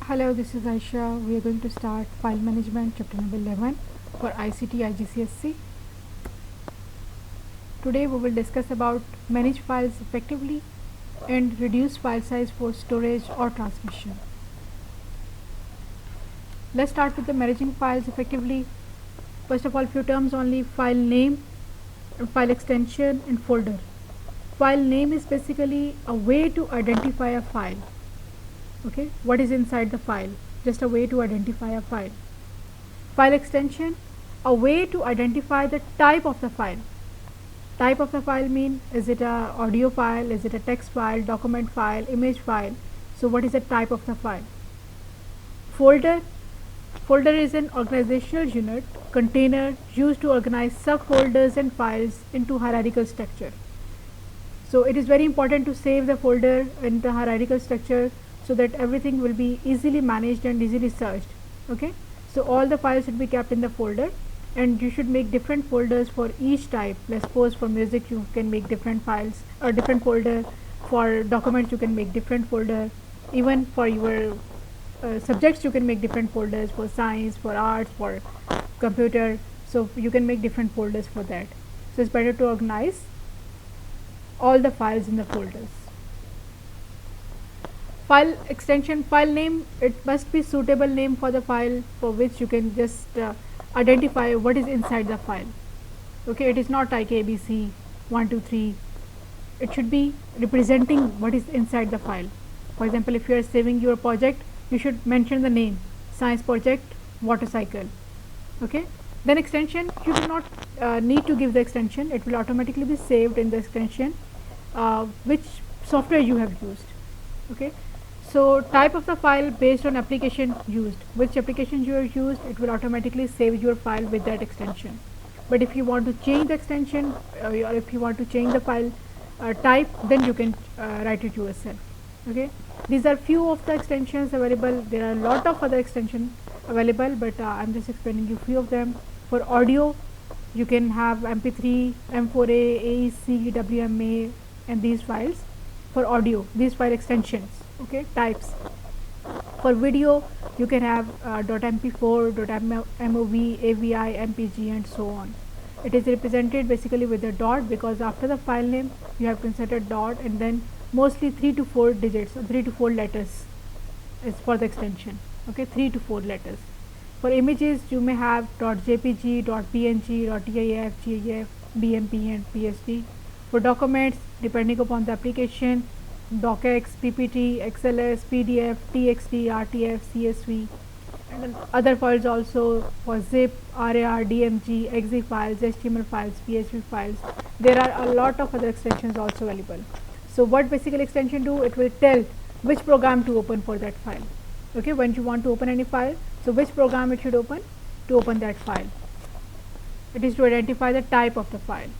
Hello, this is Aisha. We are going to start file management chapter number 11 for ICT IGCSE. Today we will discuss about manage files effectively and reduce file size for storage or transmission. Let's start with the managing files effectively. First of all, few terms only: file name, file extension and folder. File name is basically a way to identify a file. Okay, what is inside the file? Just a way to identify a file. File extension, a way to identify the type of the file. Type of the file mean, is it a audio file, is it a text file, document file, image file? So what is the type of the file? Folder is an organizational unit, container used to organize subfolders and files into hierarchical structure. So it is very important to save the folder in the hierarchical structure so that everything will be easily managed and easily searched. Okay, so all the files should be kept in the folder, and you should make different folders for each type. Let's suppose for music you can make different files or different folder. For documents you can make different folder. Even for your subjects you can make different folders. For science, for arts, for computer, so you can make different folders for that. So it's better to organize all the files in the folders. File extension, file name, it must be suitable name for the file for which you can just identify what is inside the file. Okay, it is not like ABC 1 2 3. It should be representing what is inside the file. For example, if you are saving your project, you should mention the name: science project, water cycle. Okay, then extension, you do not need to give the extension. It will automatically be saved in the extension which software you have used. Okay, so type of the file based on application used. Which application you have used, it will automatically save your file with that extension. But if you want to change the extension or if you want to change the file type, then you can write it yourself. Okay, these are few of the extensions available. There are a lot of other extensions available, but I'm just explaining you few of them. For audio, you can have MP3, M4A, AEC, WMA, and these files. For audio, these file extensions. Okay, types. For video, you can have .mp4, .mov, AVI, MPG, and so on. It is represented basically with a dot, because after the file name you have to insert a dot, and then mostly 3 to 4 digits or 3 to 4 letters is for the extension. Okay, 3 to 4 letters. For images, you may have .jpg, .png, .tif, GIF, BMP, and PSD. For documents, depending upon the application, docx, PPT, XLS, PDF, TXT, RTF, CSV, and other files also for zip, RAR, DMG, exe files, HTML files, PHP files. There are a lot of other extensions also available. So what basically extension do? It will tell which program to open for that file. Okay, when you want to open any file, so which program it should open to open that file. It is to identify the type of the file.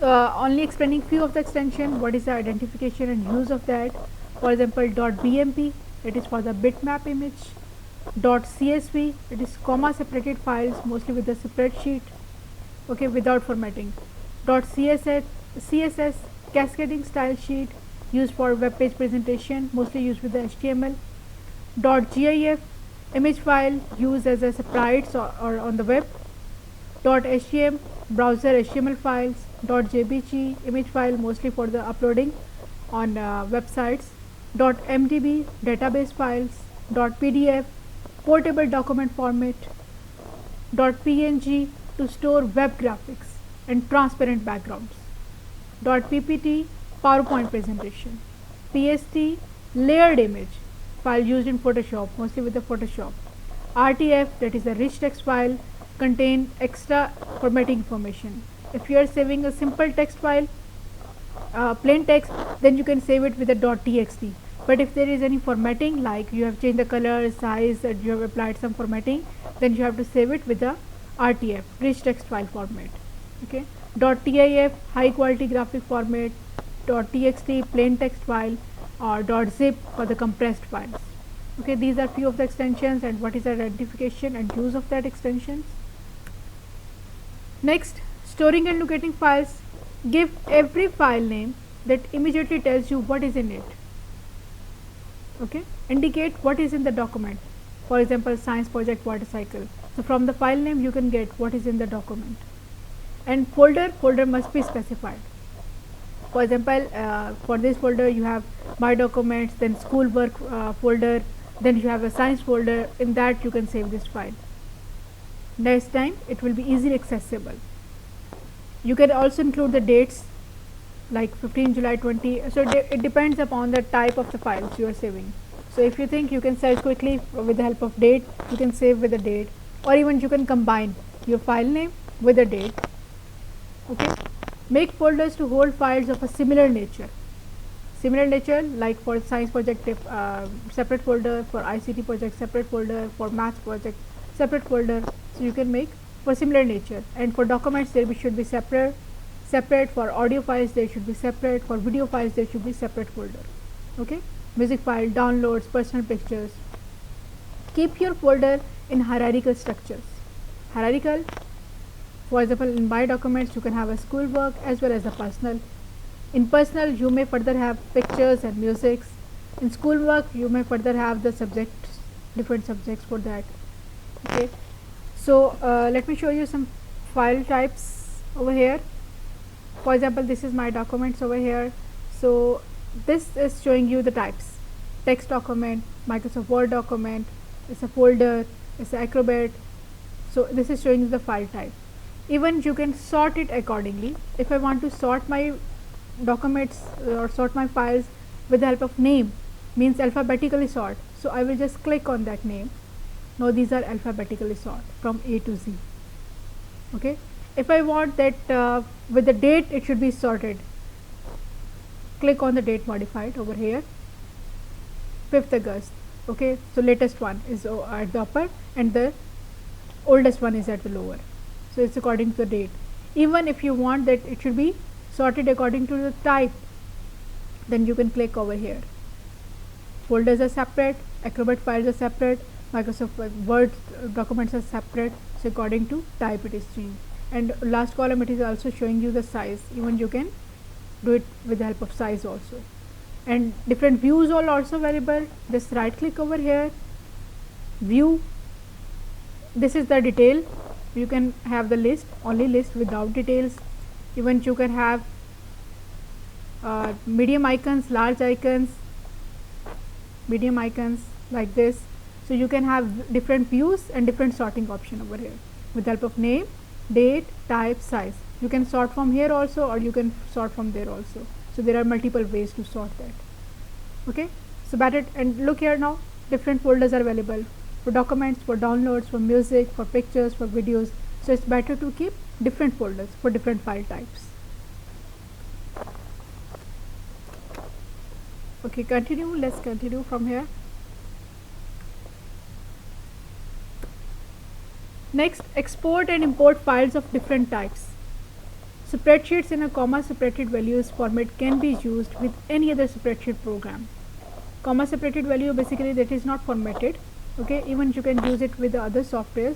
Only explaining few of the extension, what is the identification and use of that. For example, .bmp, it is for the bitmap image. .csv, it is comma separated files, mostly with the spreadsheet, okay, without formatting. .css, cascading style sheet, used for web page presentation, mostly used with the HTML. .gif, image file, used as a sprites or on the web. .htm, browser HTML files. .jpg, image file, mostly for the uploading on websites. .mdb, database files. .pdf, portable document format. .png, to store web graphics and transparent backgrounds. .ppt, PowerPoint presentation. PST, layered image file used in Photoshop, mostly with the Photoshop. RTF, that is a rich text file, contain extra formatting information. If you are saving a simple text file, plain text, then you can save it with a .txt. But if there is any formatting, like you have changed the color, size, and you have applied some formatting, then you have to save it with the RTF, rich text file format. Okay, .tif, high quality graphic format. .txt, plain text file, or .zip for the compressed files. Okay, these are few of the extensions and what is the identification and use of that extensions. Next, storing and locating files. Give every file name that immediately tells you what is in it. Okay, indicate what is in the document. For example, science project water cycle. So from the file name you can get what is in the document. And folder must be specified. For example, for this folder you have my documents, then schoolwork folder, then you have a science folder. In that you can save this file. Next time it will be easily accessible. You can also include the dates like 15 July 20. So it depends upon the type of the files you are saving. So if you think you can search quickly with the help of date, you can save with the date, or even you can combine your file name with the date. Okay, make folders to hold files of a similar nature. Similar nature, like for science project separate folder, for ICT project separate folder, for math project separate folder. So you can make for similar nature. And for documents there should be separate. For audio files there should be separate. For video files there should be separate folder. Okay, music file, downloads, personal pictures. Keep your folder in hierarchical structures. Hierarchical, for example, in my documents you can have a schoolwork as well as a personal. In personal you may further have pictures and musics. In schoolwork you may further have the subjects, different subjects for that. Okay, so let me show you some file types over here. For example, this is my documents over here. So this is showing you the types: text document, Microsoft Word document, it's a folder, it's an Acrobat. So this is showing you the file type. Even you can sort it accordingly. If I want to sort my documents or sort my files with the help of name, means alphabetically sort, so I will just click on that name. Now these are alphabetically sort from A to Z. Okay, if I want that with the date it should be sorted, click on the date modified over here, 5th August. Okay, so latest one is at the upper and the oldest one is at the lower. So it's according to the date. Even if you want that it should be sorted according to the type, then you can click over here. Folders are separate, Acrobat files are separate, Microsoft Word documents are separate. So according to type it is changed. And last column it is also showing you the size. Even you can do it with the help of size also. And different views are also available. Just right click over here, view. This is the detail. You can have the list, only list without details. Even you can have medium icons, large icons, medium icons like this. So you can have different views and different sorting option over here with the help of name, date, type, size. You can sort from here also, or you can sort from there also. So there are multiple ways to sort that. Okay, so better. And look here now, different folders are available for documents, for downloads, for music, for pictures, for videos. So it's better to keep different folders for different file types. Okay, continue. Let's continue from here. Next, export and import files of different types. Spreadsheets in a comma separated values format can be used with any other spreadsheet program. Comma separated value basically that is not formatted. Okay, even you can use it with the other softwares.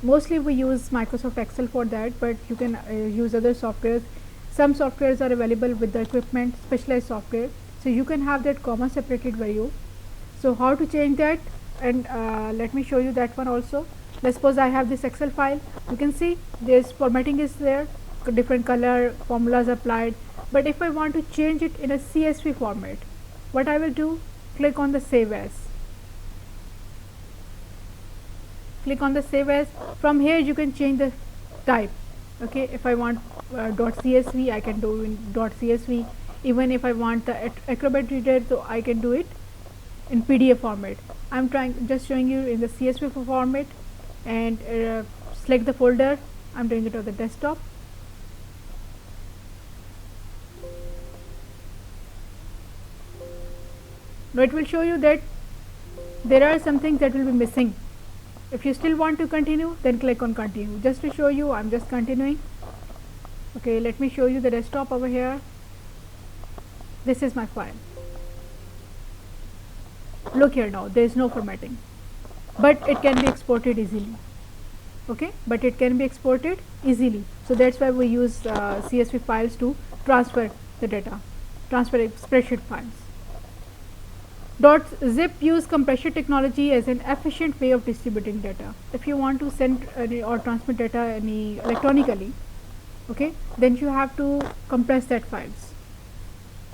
Mostly we use Microsoft Excel for that, but you can use other softwares. Some softwares are available with the equipment, specialized software. So you can have that comma separated value. So how to change that? And let me show you that one also. Let's suppose I have this Excel file. You can see this formatting is there, different color, formulas applied. But if I want to change it in a CSV format, what I will do, click on the save as. Click on the save as. From here you can change the type. Okay, if I want .csv, I can do in .csv. Even if I want the Acrobat reader, so I can do it in PDF format. I'm just showing you in the CSV format. And select the folder. I'm doing it on the desktop. Now it will show you that there are some things that will be missing. If you still want to continue, then click on continue. Just to show you, I'm just continuing. Okay, let me show you the desktop over here. This is my file. Look here now, there is no formatting, but it can be exported easily. Okay, but it can be exported easily. So that's why we use CSV files to transfer the data, transfer spreadsheet files. .zip use compression technology as an efficient way of distributing data. If you want to send or transmit data electronically, okay, then you have to compress that files.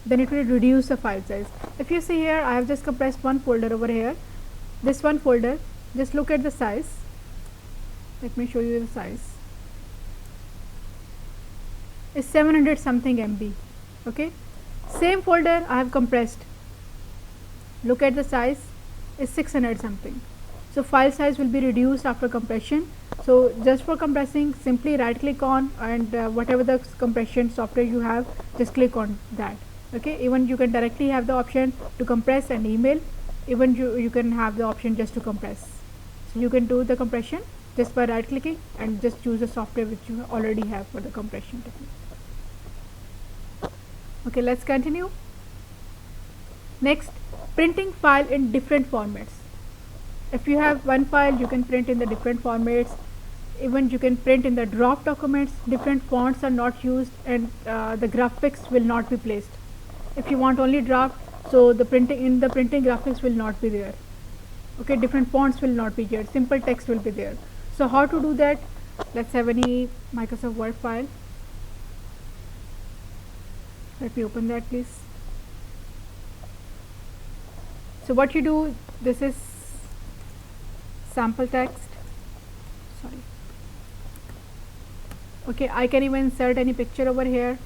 Then it will reduce the file size. If you see here, I have just compressed one folder over here. This one folder, just look at the size. Let me show you the size. It's 700 something MB. Okay, same folder I have compressed. Look at the size, is 600 something. So file size will be reduced after compression. So just for compressing, simply right click on, and whatever the compression software you have, just click on that. Okay, even you can directly have the option to compress and email. Even you can have the option just to compress. So you can do the compression just by right clicking and just choose the software which you already have for the compression technique. Okay, let's continue. Next, printing file in different formats. If you have one file, you can print in the different formats. Even you can print in the draft documents. Different fonts are not used, and the graphics will not be placed. If you want only draft, so the printing graphics will not be there. Okay, different fonts will not be here. Simple text will be there. So how to do that? Let's have any Microsoft Word file. Let me open that, please. So what you do, this is sample text. Sorry. Okay, I can even insert any picture over here.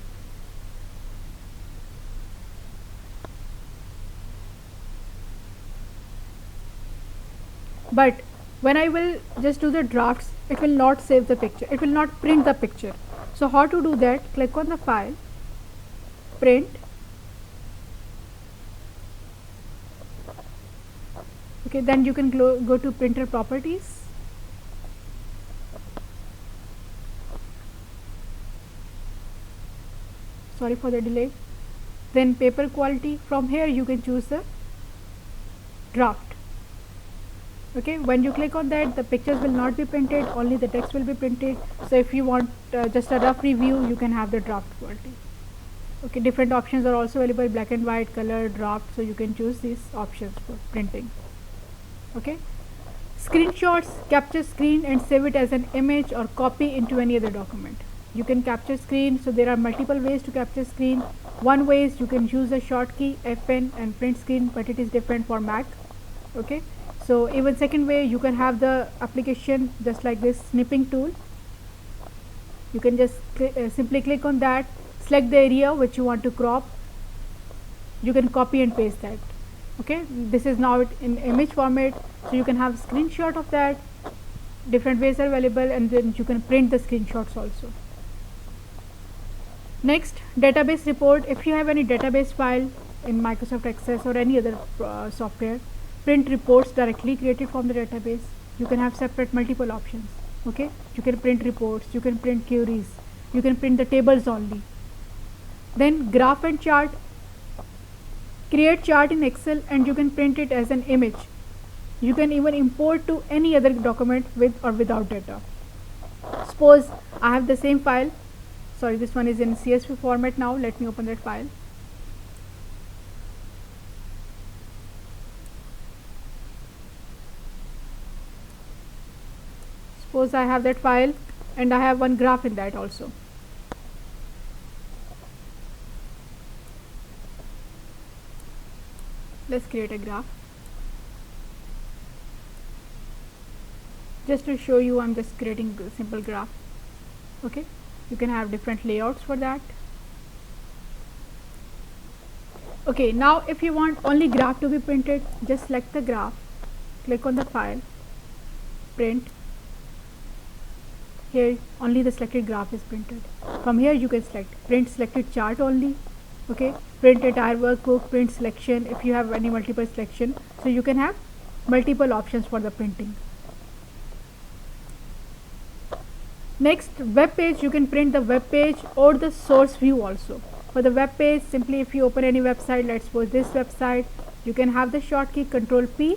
But when I will just do the drafts, it will not save the picture. It will not print the picture. So how to do that? Click on the file, print. Okay, then you can go to printer properties. Sorry for the delay. Then paper quality. From here you can choose the draft. Okay, when you click on that, the pictures will not be printed, only the text will be printed. So if you want just a rough review, you can have the draft quality. Okay, different options are also available: black and white, color, draft. So you can choose these options for printing. Okay, screenshots, capture screen and save it as an image or copy into any other document. You can capture screen, so there are multiple ways to capture screen. One way is you can use the short key F10 and print screen, but it is different for Mac. Okay, so even second way, you can have the application just like this snipping tool. You can just simply click on that, select the area which you want to crop. You can copy and paste that. Okay, this is now in image format, so you can have a screenshot of that. Different ways are available, and then you can print the screenshots also. Next, database report. If you have any database file in Microsoft Access or any other software, print reports directly created from the database. You can have separate multiple options. Okay, you can print reports, you can print queries, you can print the tables only. Then graph and chart. Create chart in Excel and you can print it as an image. You can even import to any other document with or without data. Suppose I have the same file. Sorry, this one is in CSV format now. Let me open that file. Suppose I have that file and I have one graph in that also. Let's create a graph. Just to show you, I'm just creating a simple graph. Okay, you can have different layouts for that. Okay, now if you want only graph to be printed, just select the graph, click on the file, print. Here only the selected graph is printed. From here you can select print selected chart only. Okay, print entire workbook, print selection if you have any multiple selection. So you can have multiple options for the printing. Next, web page. You can print the web page or the source view also. For the web page, simply if you open any website, let's suppose this website, you can have the short key Control P,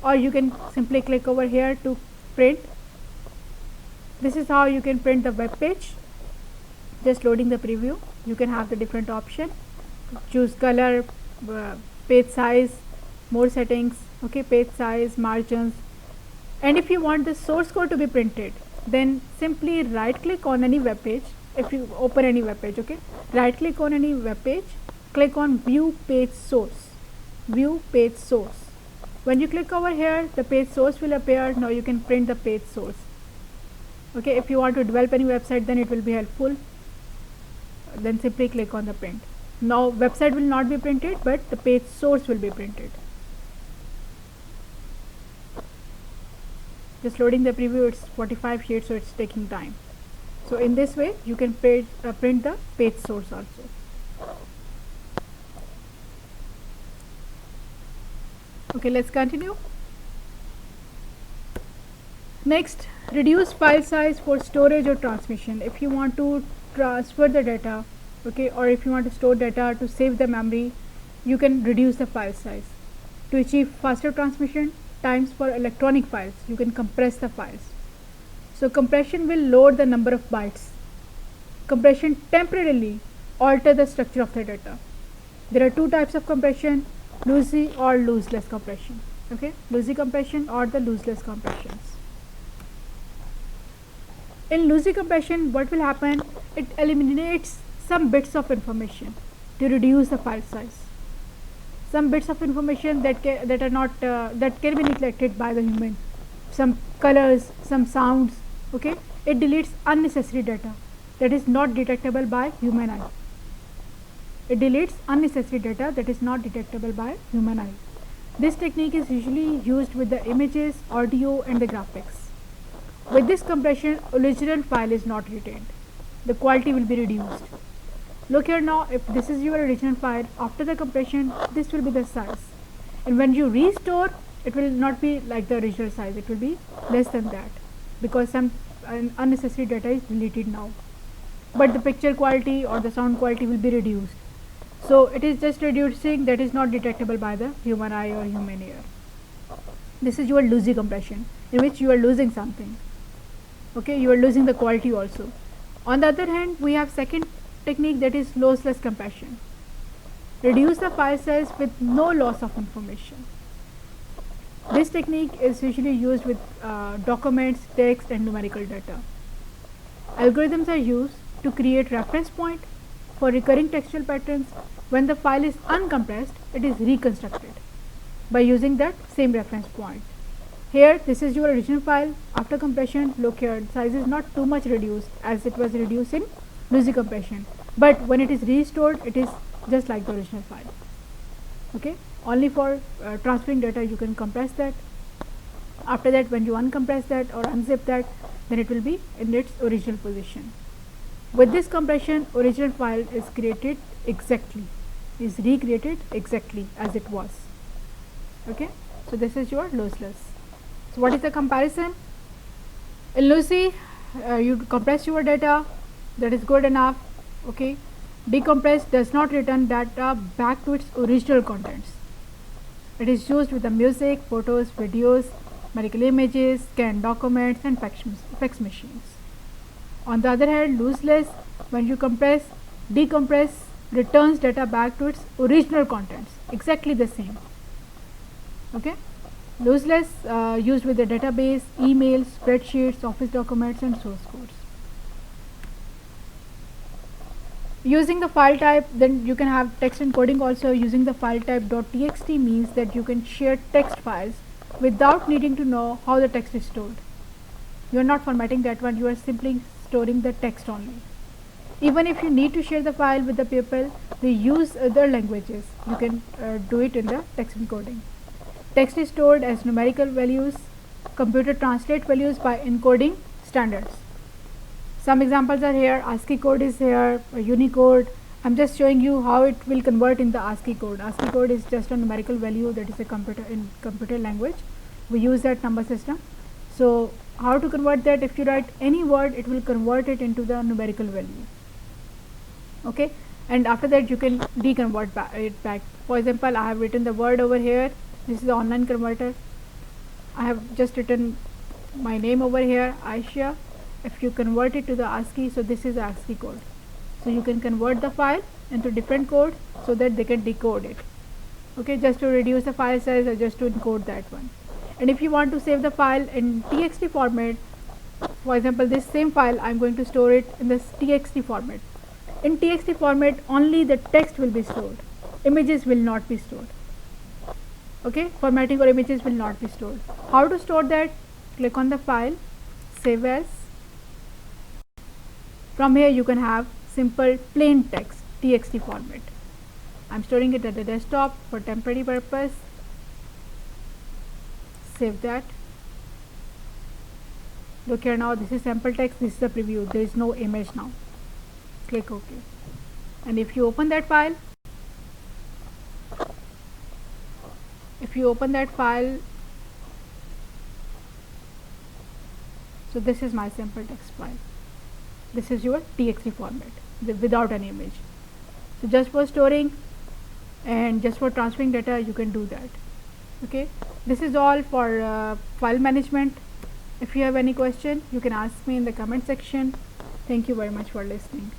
or you can simply click over here to print. This is how you can print the web page. Just loading the preview. You can have the different option. Choose color, page size, more settings, okay, page size, margins. And if you want the source code to be printed, then simply right click on any web page. If you open any web page, okay, right click on any web page, click on view page source, view page source. When you click over here, the page source will appear. Now you can print the page source. Okay, if you want to develop any website, then it will be helpful. Then simply click on the print. Now website will not be printed, but the page source will be printed. Just loading the preview, it's 45 sheets, so it's taking time. So in this way you can print the page source also. Okay, let's continue. Next, reduce file size for storage or transmission. If you want to transfer the data, okay, or if you want to store data to save the memory, you can reduce the file size. To achieve faster transmission times for electronic files, you can compress the files. So compression will lower the number of bytes. Compression temporarily alter the structure of the data. There are two types of compression, loosey or looseless compression. Okay, loosey compression or the looseless compressions. In loosey compression, what will happen? It eliminates some bits of information to reduce the file size. Some bits of information that can be neglected by the human. Some colors, some sounds. Okay, it deletes unnecessary data that is not detectable by human eye. It deletes unnecessary data that is not detectable by human eye. This technique is usually used with the images, audio and the graphics. With this compression, original file is not retained. The quality will be reduced. Look here now, if this is your original file, after the compression, this will be the size. And when you restore, it will not be like the original size, it will be less than that, because some unnecessary data is deleted now. But the picture quality or the sound quality will be reduced. So it is just reducing that is not detectable by the human eye or human ear. This is your loosey compression, in which you are losing something. Okay, you are losing the quality also. On the other hand, we have second technique, that is lossless compression. Reduce the file size with no loss of information. This technique is usually used with documents, text and numerical data. Algorithms are used to create reference point for recurring textual patterns. When the file is uncompressed, it is reconstructed by using that same reference point. Here, this is your original file. After compression, look here, the size is not too much reduced as it was reduced in loosey compression. But when it is restored, it is just like the original file. Okay, only for transferring data you can compress that. After that, when you uncompress that or unzip that, then it will be in its original position. With this compression, original file is recreated exactly as it was. Okay, so this is your lossless. So what is the comparison? In loosey, you compress your data, that is good enough. Okay, decompress does not return data back to its original contents. It is used with the music, photos, videos, medical images, scanned documents and fax machines. On the other hand, lossless, when you compress, decompress, returns data back to its original contents, exactly the same. Okay, lossless used with the database, emails, spreadsheets, office documents and source codes. Using the file type, then you can have text encoding also. Using the file type .txt means that you can share text files without needing to know how the text is stored. You are not formatting that one, you are simply storing the text only. Even if you need to share the file with the people, they use other languages, you can do it in the text encoding. Text is stored as numerical values. Computer translate values by encoding standards. Some examples are here. ASCII code is here, Unicode. I am just showing you how it will convert in the ASCII code. ASCII code is just a numerical value, that is a computer language. We use that number system. So how to convert that? If you write any word, it will convert it into the numerical value. Okay, and after that you can deconvert it back. For example, I have written the word over here. This is the online converter. I have just written my name over here, Aisha. If you convert it to the ASCII, so this is the ASCII code. So you can convert the file into different code so that they can decode it. okay, just to reduce the file size or just to encode that one. And if you want to save the file in txt format, for example this same file I'm going to store it in this txt format. In txt format only the text will be stored, images will not be stored. Okay, formatting or images will not be stored. How to store that? Click on the file, save as. From here you can have simple plain text txt format. I'm storing it at the desktop for temporary purpose. Save that. Look here, now this is sample text, this is the preview, there is no image now. Click OK. And if you open that file, so this is my sample text file. This is your txt format without an image. So just for storing and just for transferring data you can do that. Okay, this is all for file management. If you have any question you can ask me in the comment section. Thank you very much for listening.